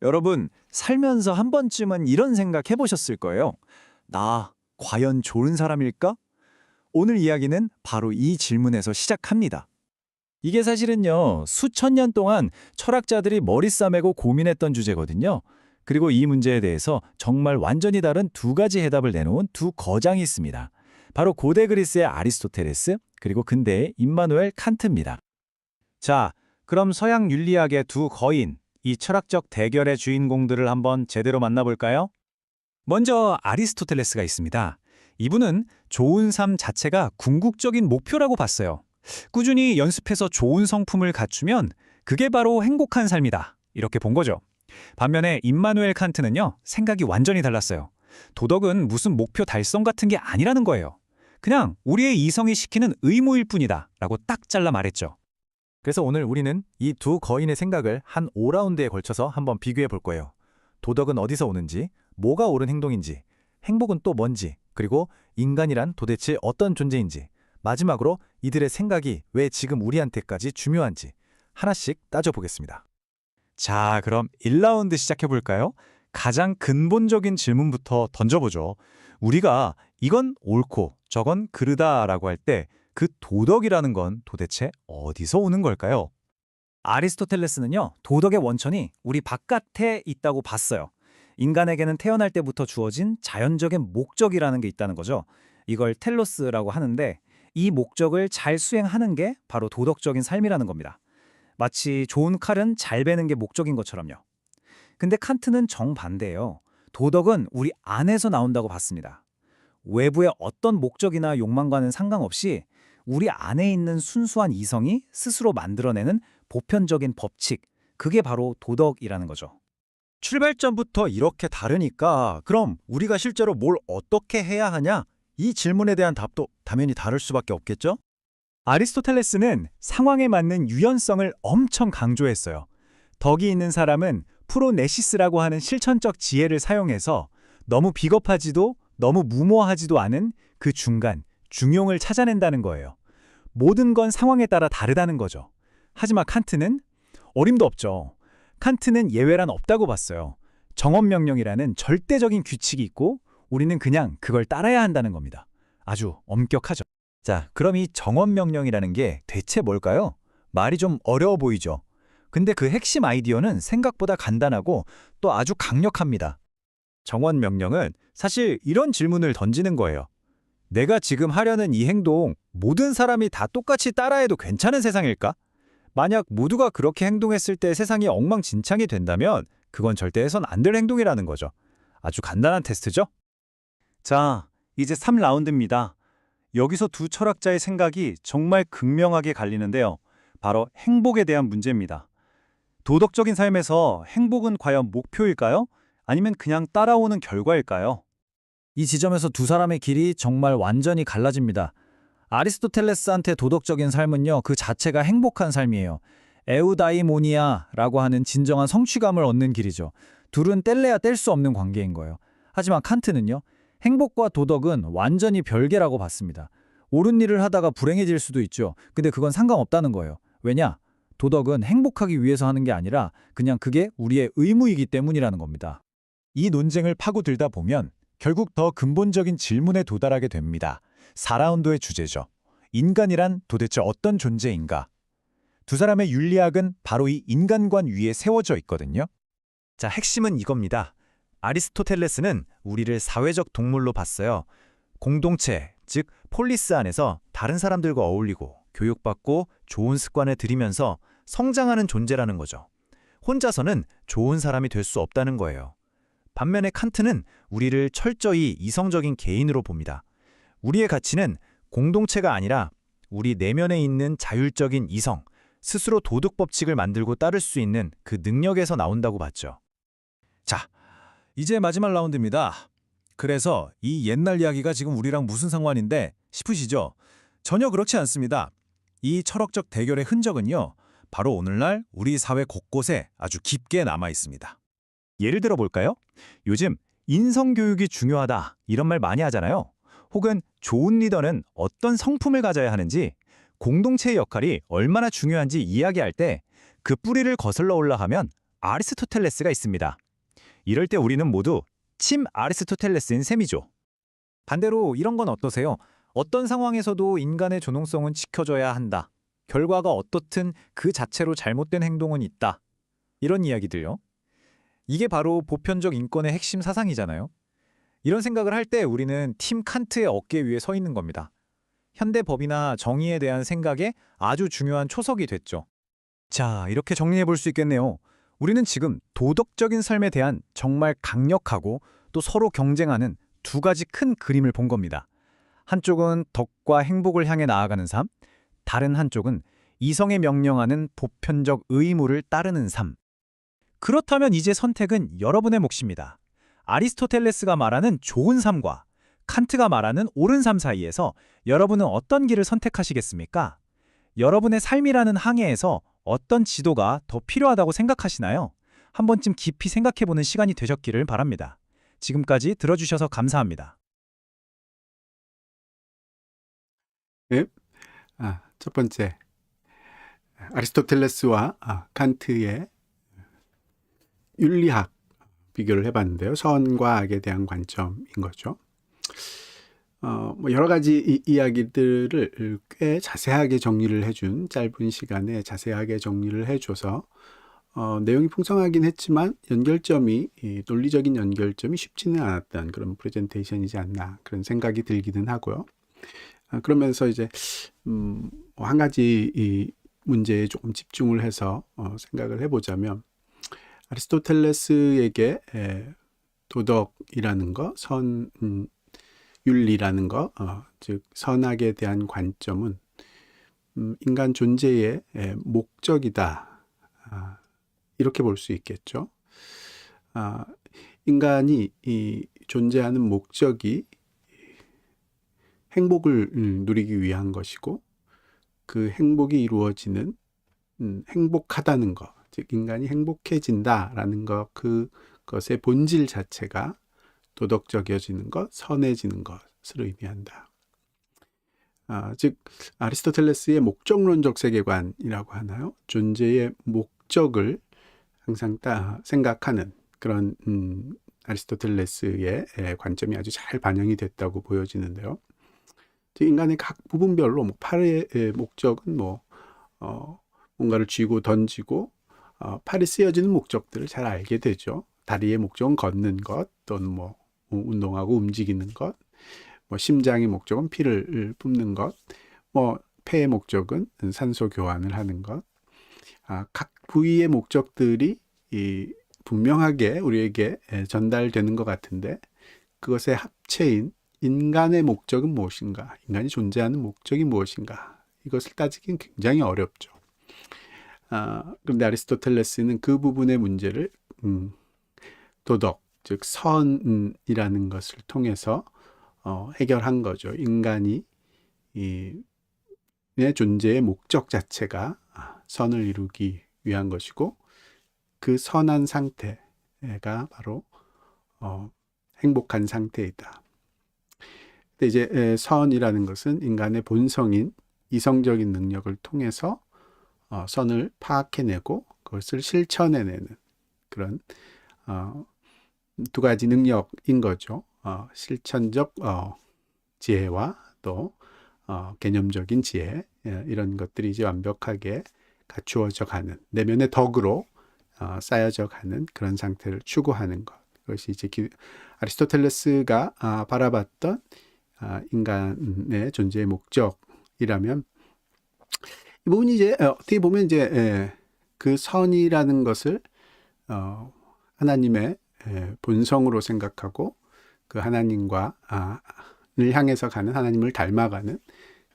여러분, 살면서 한 번쯤은 이런 생각 해보셨을 거예요. 나 과연 좋은 사람일까? 오늘 이야기는 바로 이 질문에서 시작합니다. 이게 사실은요, 수천 년 동안 철학자들이 머리 싸매고 고민했던 주제거든요. 그리고 이 문제에 대해서 정말 완전히 다른 두 가지 해답을 내놓은 두 거장이 있습니다. 바로 고대 그리스의 아리스토텔레스, 그리고 근대의 임마누엘 칸트입니다. 자, 그럼 서양 윤리학의 두 거인, 이 철학적 대결의 주인공들을 한번 제대로 만나볼까요? 먼저 아리스토텔레스가 있습니다. 이분은 좋은 삶 자체가 궁극적인 목표라고 봤어요. 꾸준히 연습해서 좋은 성품을 갖추면 그게 바로 행복한 삶이다. 이렇게 본 거죠. 반면에 임마누엘 칸트는요, 생각이 완전히 달랐어요. 도덕은 무슨 목표 달성 같은 게 아니라는 거예요. 그냥 우리의 이성이 시키는 의무일 뿐이다. 라고 딱 잘라 말했죠. 그래서 오늘 우리는 이 두 거인의 생각을 한 5라운드에 걸쳐서 한번 비교해 볼 거예요. 도덕은 어디서 오는지, 뭐가 옳은 행동인지, 행복은 또 뭔지, 그리고 인간이란 도대체 어떤 존재인지, 마지막으로 이들의 생각이 왜 지금 우리한테까지 중요한지 하나씩 따져보겠습니다. 자, 그럼 1라운드 시작해 볼까요? 가장 근본적인 질문부터 던져보죠. 우리가 이건 옳고 저건 그르다라고 할 때 그 도덕이라는 건 도대체 어디서 오는 걸까요? 아리스토텔레스는요, 도덕의 원천이 우리 바깥에 있다고 봤어요. 인간에게는 태어날 때부터 주어진 자연적인 목적이라는 게 있다는 거죠. 이걸 텔로스라고 하는데 이 목적을 잘 수행하는 게 바로 도덕적인 삶이라는 겁니다. 마치 좋은 칼은 잘 베는 게 목적인 것처럼요. 근데 칸트는 정반대예요. 도덕은 우리 안에서 나온다고 봤습니다. 외부의 어떤 목적이나 욕망과는 상관없이 우리 안에 있는 순수한 이성이 스스로 만들어내는 보편적인 법칙, 그게 바로 도덕이라는 거죠. 출발점부터 이렇게 다르니까 그럼 우리가 실제로 뭘 어떻게 해야 하냐? 이 질문에 대한 답도 당연히 다를 수밖에 없겠죠? 아리스토텔레스는 상황에 맞는 유연성을 엄청 강조했어요. 덕이 있는 사람은 프로네시스라고 하는 실천적 지혜를 사용해서 너무 비겁하지도 너무 무모하지도 않은 그 중간, 중용을 찾아낸다는 거예요. 모든 건 상황에 따라 다르다는 거죠. 하지만 칸트는 어림도 없죠. 칸트는 예외란 없다고 봤어요. 정엄명령이라는 절대적인 규칙이 있고 우리는 그냥 그걸 따라야 한다는 겁니다. 아주 엄격하죠. 자, 그럼 이 정엄명령이라는 게 대체 뭘까요? 말이 좀 어려워 보이죠? 근데 그 핵심 아이디어는 생각보다 간단하고 또 아주 강력합니다. 정엄명령은 사실 이런 질문을 던지는 거예요. 내가 지금 하려는 이 행동, 모든 사람이 다 똑같이 따라해도 괜찮은 세상일까? 만약 모두가 그렇게 행동했을 때 세상이 엉망진창이 된다면 그건 절대 해선 안 될 행동이라는 거죠. 아주 간단한 테스트죠? 자, 이제 3라운드입니다. 여기서 두 철학자의 생각이 정말 극명하게 갈리는데요. 바로 행복에 대한 문제입니다. 도덕적인 삶에서 행복은 과연 목표일까요? 아니면 그냥 따라오는 결과일까요? 이 지점에서 두 사람의 길이 정말 완전히 갈라집니다. 아리스토텔레스한테 도덕적인 삶은요, 그 자체가 행복한 삶이에요. 에우다이모니아라고 하는 진정한 성취감을 얻는 길이죠. 둘은 뗄래야 뗄 수 없는 관계인 거예요. 하지만 칸트는요, 행복과 도덕은 완전히 별개라고 봤습니다. 옳은 일을 하다가 불행해질 수도 있죠. 근데 그건 상관없다는 거예요. 왜냐? 도덕은 행복하기 위해서 하는 게 아니라 그냥 그게 우리의 의무이기 때문이라는 겁니다. 이 논쟁을 파고들다 보면 결국 더 근본적인 질문에 도달하게 됩니다. 4라운드의 주제죠. 인간이란 도대체 어떤 존재인가? 두 사람의 윤리학은 바로 이 인간관 위에 세워져 있거든요. 자, 핵심은 이겁니다. 아리스토텔레스는 우리를 사회적 동물로 봤어요. 공동체, 즉 폴리스 안에서 다른 사람들과 어울리고 교육받고 좋은 습관을 들이면서 성장하는 존재라는 거죠. 혼자서는 좋은 사람이 될 수 없다는 거예요. 반면에 칸트는 우리를 철저히 이성적인 개인으로 봅니다. 우리의 가치는 공동체가 아니라 우리 내면에 있는 자율적인 이성, 스스로 도덕 법칙을 만들고 따를 수 있는 그 능력에서 나온다고 봤죠. 자, 이제 마지막 라운드입니다. 그래서 이 옛날 이야기가 지금 우리랑 무슨 상관인데 싶으시죠? 전혀 그렇지 않습니다. 이 철학적 대결의 흔적은요, 바로 오늘날 우리 사회 곳곳에 아주 깊게 남아 있습니다. 예를 들어 볼까요? 요즘 인성교육이 중요하다 이런 말 많이 하잖아요. 혹은 좋은 리더는 어떤 성품을 가져야 하는지, 공동체의 역할이 얼마나 중요한지 이야기할 때 그 뿌리를 거슬러 올라가면 아리스토텔레스가 있습니다. 이럴 때 우리는 모두 침 아리스토텔레스인 셈이죠. 반대로 이런 건 어떠세요? 어떤 상황에서도 인간의 존엄성은 지켜져야 한다. 결과가 어떻든 그 자체로 잘못된 행동은 있다. 이런 이야기들요. 이게 바로 보편적 인권의 핵심 사상이잖아요. 이런 생각을 할 때 우리는 팀 칸트의 어깨 위에 서 있는 겁니다. 현대 법이나 정의에 대한 생각에 아주 중요한 초석이 됐죠. 자, 이렇게 정리해 볼 수 있겠네요. 우리는 지금 도덕적인 삶에 대한 정말 강력하고 또 서로 경쟁하는 두 가지 큰 그림을 본 겁니다. 한쪽은 덕과 행복을 향해 나아가는 삶, 다른 한쪽은 이성에 명령하는 보편적 의무를 따르는 삶. 그렇다면 이제 선택은 여러분의 몫입니다. 아리스토텔레스가 말하는 좋은 삶과 칸트가 말하는 옳은 삶 사이에서 여러분은 어떤 길을 선택하시겠습니까? 여러분의 삶이라는 항해에서 어떤 지도가 더 필요하다고 생각하시나요? 한 번쯤 깊이 생각해보는 시간이 되셨기를 바랍니다. 지금까지 들어주셔서 감사합니다. 네. 첫 번째, 아리스토텔레스와 칸트의 윤리학 비교를 해봤는데요. 선과 악에 대한 관점인 거죠. 여러 가지 이야기들을 꽤 자세하게 정리를 해준, 짧은 시간에 자세하게 정리를 해줘서 내용이 풍성하긴 했지만 논리적인 연결점이 쉽지는 않았던 그런 프레젠테이션이지 않나 그런 생각이 들기는 하고요. 그러면서 이제 한 가지 이 문제에 조금 집중을 해서 생각을 해보자면, 아리스토텔레스에게 도덕이라는 거, 윤리라는 거, 즉 선악에 대한 관점은 인간 존재의 목적이다, 이렇게 볼 수 있겠죠. 인간이 존재하는 목적이 행복을 누리기 위한 것이고, 그 행복이 이루어지는 행복하다는 것, 즉 인간이 행복해진다라는 것, 그것의 본질 자체가 도덕적이어지는 것, 선해지는 것을 의미한다. 즉 아리스토텔레스의 목적론적 세계관이라고 하나요? 존재의 목적을 항상 생각하는 그런 아리스토텔레스의 관점이 아주 잘 반영이 됐다고 보여지는데요. 인간의 각 부분별로 팔의 목적은 뭔가를 쥐고 던지고, 팔이 쓰여지는 목적들을 잘 알게 되죠. 다리의 목적은 걷는 것, 또는 운동하고 움직이는 것, 심장의 목적은 피를 뿜는 것, 폐의 목적은 산소 교환을 하는 것. 각 부위의 목적들이 분명하게 우리에게 전달되는 것 같은데, 그것의 합체인 인간의 목적은 무엇인가? 인간이 존재하는 목적이 무엇인가? 이것을 따지기는 굉장히 어렵죠. 그런데 아리스토텔레스는 그 부분의 문제를 도덕, 즉 선이라는 것을 통해서 해결한 거죠. 인간이 내 존재의 목적 자체가 선을 이루기 위한 것이고, 그 선한 상태가 바로 행복한 상태이다. 근데 이제 선이라는 것은 인간의 본성인 이성적인 능력을 통해서 선을 파악해내고 그것을 실천해내는 그런 두 가지 능력인 거죠. 실천적 지혜와 또 개념적인 지혜, 이런 것들이 이제 완벽하게 갖추어져 가는, 내면의 덕으로 쌓여져 가는 그런 상태를 추구하는 것. 그것이 이제 아리스토텔레스가 바라봤던 인간의 존재의 목적이라면, 이 부분이 이제 어떻게 보면 이제 그 선이라는 것을 하나님의 본성으로 생각하고, 그 하나님과 를 향해서 가는, 하나님을 닮아가는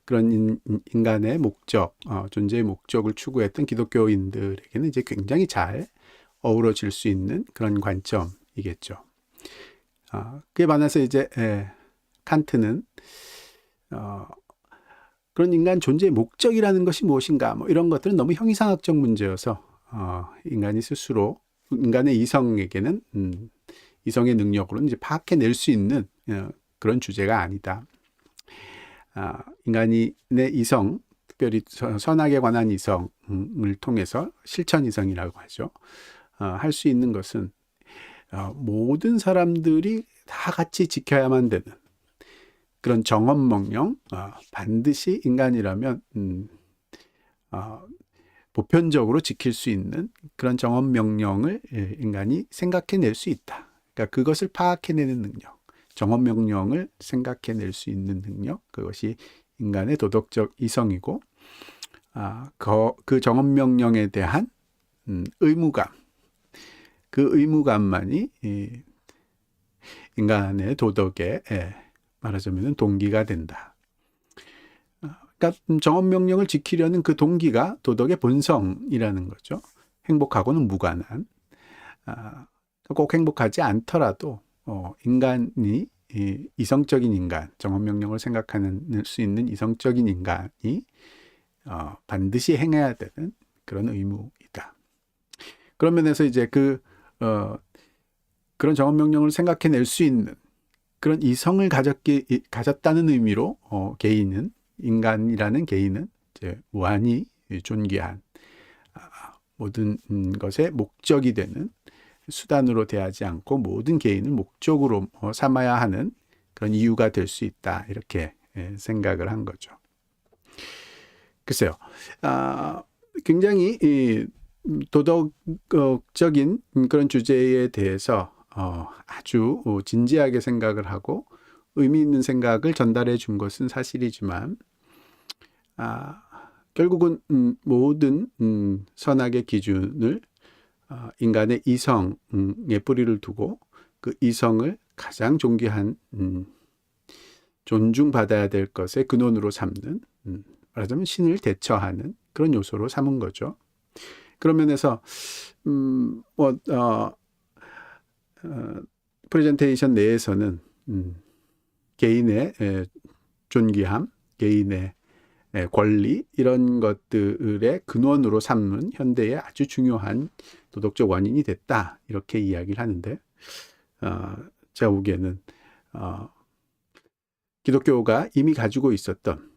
그런 인간의 목적, 존재의 목적을 추구했던 기독교인들에게는 이제 굉장히 잘 어우러질 수 있는 그런 관점이겠죠. 그에 반해서 이제 칸트는 그런 인간 존재의 목적이라는 것이 무엇인가, 이런 것들은 너무 형이상학적 문제여서 인간이 스스로, 인간의 이성에게는 이성의 능력으로는 이제 파악해낼 수 있는 그런 주제가 아니다. 인간이 내 이성, 특별히 선악에 관한 이성을 통해서 실천 이성이라고 하죠. 할 수 있는 것은 모든 사람들이 다 같이 지켜야만 되는 그런 정엄명령, 반드시 인간이라면 보편적으로 지킬 수 있는 그런 정엄명령을 인간이 생각해낼 수 있다. 그러니까 그것을 파악해내는 능력, 정엄명령을 생각해낼 수 있는 능력, 그것이 인간의 도덕적 이성이고 그 정엄명령에 대한 의무감, 그 의무감만이 인간의 도덕에 말하자면 동기가 된다. 그러니까 정엄명령을 지키려는 그 동기가 도덕의 본성이라는 거죠. 행복하고는 무관한. 꼭 행복하지 않더라도 인간이 이성적인 인간, 정엄명령을 생각할 수 있는 이성적인 인간이 반드시 행해야 되는 그런 의무이다. 그런 면에서 이제 그런 정엄명령을 생각해낼 수 있는 그런 이성을 가졌다는 의미로 인간이라는 개인은 이제 무한히 존귀한 모든 것의 목적이 되는 수단으로 대하지 않고 모든 개인을 목적으로 삼아야 하는 그런 이유가 될 수 있다. 이렇게 생각을 한 거죠. 글쎄요. 굉장히 도덕적인 그런 주제에 대해서 아주 진지하게 생각을 하고 의미 있는 생각을 전달해 준 것은 사실이지만 결국은 모든 선악의 기준을 인간의 이성에 뿌리를 두고 그 이성을 가장 존귀한 존중받아야 될 것의 근원으로 삼는 말하자면 신을 대처하는 그런 요소로 삼은 거죠. 그런 면에서 프레젠테이션 내에서는 개인의 존귀함, 개인의 권리 이런 것들의 근원으로 삼는 현대의 아주 중요한 도덕적 원인이 됐다 이렇게 이야기를 하는데 제가 보기에는 기독교가 이미 가지고 있었던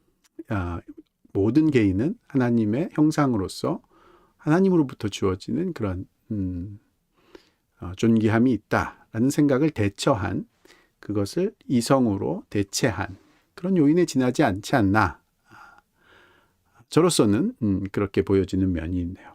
모든 개인은 하나님의 형상으로서 하나님으로부터 주어지는 그런 존귀함이 있다라는 생각을 대처한 그것을 이성으로 대체한 그런 요인에 지나지 않지 않나. 저로서는 그렇게 보여지는 면이 있네요.